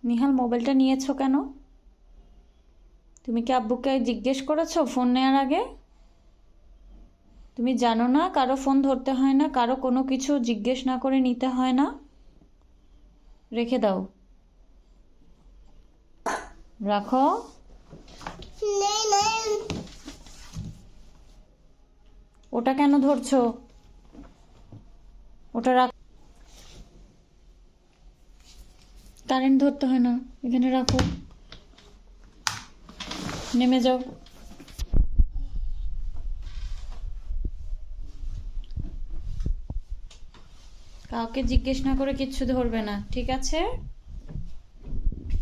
নিহাল মোবাইলটা নিয়েছো কেন? তুমি কি আব্বুকে জিজ্ঞেস করেছো ফোন নেওয়ার আগে? তুমি জানো না কারো ফোন ধরতে হয় না, কারো কোনো কিছু জিজ্ঞেস না করে নিতে হয় না? রেখে দাও, রাখো। ওটা কেন ধরছো? ওটা রাখ। কারেন্ট ধরতে হয় না, এখানে রাখো। নেমে যাও। কাউকে জিজ্ঞেস না করে কিচ্ছু ধরবে না, ঠিক আছে?